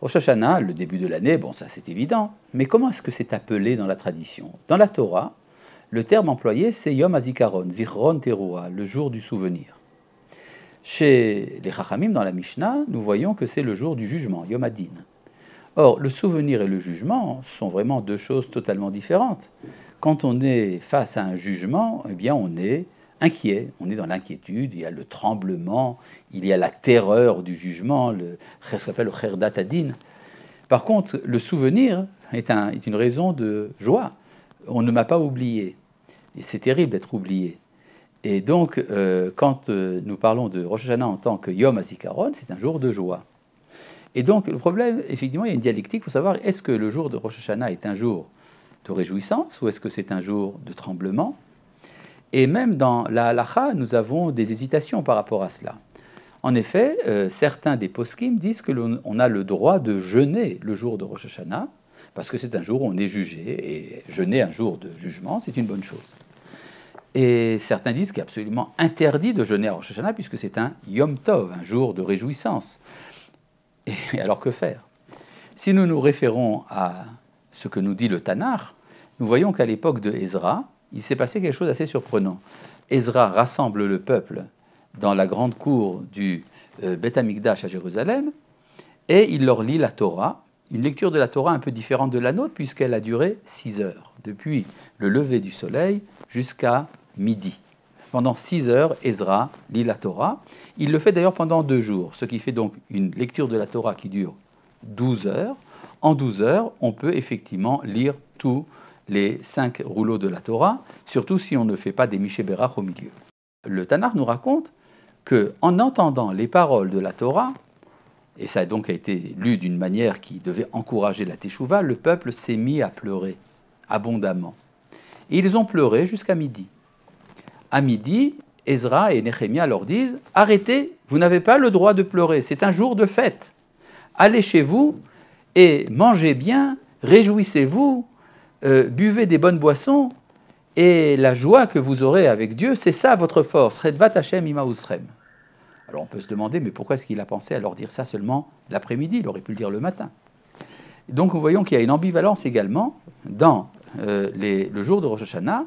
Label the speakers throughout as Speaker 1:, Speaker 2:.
Speaker 1: Rosh Hashanah, le début de l'année, bon ça c'est évident, mais comment est-ce que c'est appelé dans la tradition? Dans la Torah, le terme employé c'est Yom HaZikaron, Zichron Teruah, le jour du souvenir. Chez les Chachamim, dans la Mishnah, nous voyons que c'est le jour du jugement, Yom Hadin. Or, le souvenir et le jugement sont vraiment deux choses totalement différentes. Quand on est face à un jugement, eh bien on est inquiet, on est dans l'inquiétude, il y a le tremblement, il y a la terreur du jugement, ce qu'on appelle le Kherdat Adin. Par contre, le souvenir est une raison de joie. On ne m'a pas oublié. Et c'est terrible d'être oublié. Et donc, quand nous parlons de Rosh Hashanah en tant que Yom HaZikaron, c'est un jour de joie. Et donc, le problème, effectivement, il y a une dialectique pour savoir est-ce que le jour de Rosh Hashanah est un jour de réjouissance ou est-ce que c'est un jour de tremblement? Et même dans la halacha, nous avons des hésitations par rapport à cela. En effet, certains des poskim disent que l'on a le droit de jeûner le jour de Rosh Hashanah, parce que c'est un jour où on est jugé, et jeûner un jour de jugement, c'est une bonne chose. Et certains disent qu'il est absolument interdit de jeûner à Rosh Hashanah, puisque c'est un Yom Tov, un jour de réjouissance. Et alors que faire? Si nous nous référons à ce que nous dit le Tanakh, nous voyons qu'à l'époque de Ezra, il s'est passé quelque chose d'assez surprenant. Ezra rassemble le peuple dans la grande cour du Beth Amikdash à Jérusalem, et il leur lit la Torah, une lecture de la Torah un peu différente de la nôtre, puisqu'elle a duré 6 heures, depuis le lever du soleil jusqu'à midi. Pendant 6 heures, Ezra lit la Torah. Il le fait d'ailleurs pendant 2 jours, ce qui fait donc une lecture de la Torah qui dure 12 heures. En 12 heures, on peut effectivement lire tous les 5 rouleaux de la Torah, surtout si on ne fait pas des Miché Berach au milieu. Le Tanakh nous raconte qu'en entendant les paroles de la Torah, et ça donc a été lu d'une manière qui devait encourager la Teshuvah, le peuple s'est mis à pleurer abondamment. Et ils ont pleuré jusqu'à midi. À midi, Ezra et Néhémia leur disent « Arrêtez, vous n'avez pas le droit de pleurer, c'est un jour de fête. Allez chez vous et mangez bien, réjouissez-vous, buvez des bonnes boissons, et la joie que vous aurez avec Dieu, c'est ça votre force. Redvat Hashem ima usrem. » Alors on peut se demander, mais pourquoi est-ce qu'il a pensé à leur dire ça seulement l'après-midi? Il aurait pu le dire le matin. Donc nous voyons qu'il y a une ambivalence également dans le jour de Rosh Hashanah,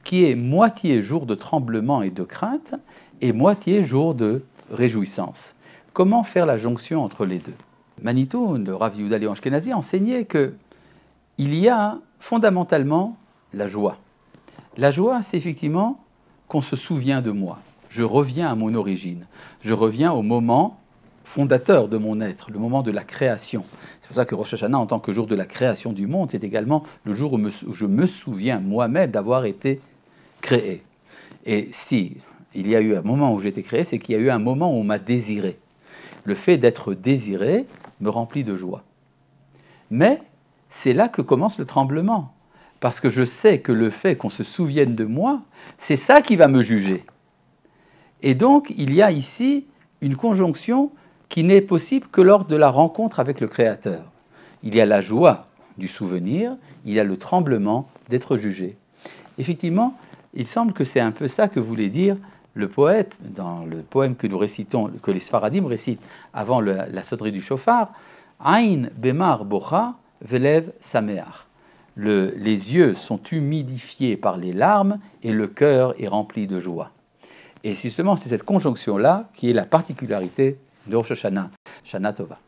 Speaker 1: qui est moitié jour de tremblement et de crainte, et moitié jour de réjouissance. Comment faire la jonction entre les deux? Manitou, le Rav Yehuda Léon Ashkenazi, enseignait qu'il y a fondamentalement la joie. La joie, c'est effectivement qu'on se souvient de moi. Je reviens à mon origine. Je reviens au moment fondateur de mon être, le moment de la création. C'est pour ça que Rosh Hashanah, en tant que jour de la création du monde, c'est également le jour où je me souviens moi-même d'avoir été créé. Et si il y a eu un moment où j'ai été créé, c'est qu'il y a eu un moment où on m'a désiré. Le fait d'être désiré me remplit de joie. Mais c'est là que commence le tremblement. Parce que je sais que le fait qu'on se souvienne de moi, c'est ça qui va me juger. Et donc, il y a ici une conjonction qui n'est possible que lors de la rencontre avec le Créateur. Il y a la joie du souvenir, il y a le tremblement d'être jugé. Effectivement, il semble que c'est un peu ça que voulait dire le poète dans le poème que nous récitons, que les Sfaradim récitent avant la sonnerie du shofar, Aïn bemar bocha velev sameach. Les yeux sont humidifiés par les larmes et le cœur est rempli de joie. Et justement, c'est cette conjonction-là qui est la particularité de Rosh Hashanah, Shana Tova.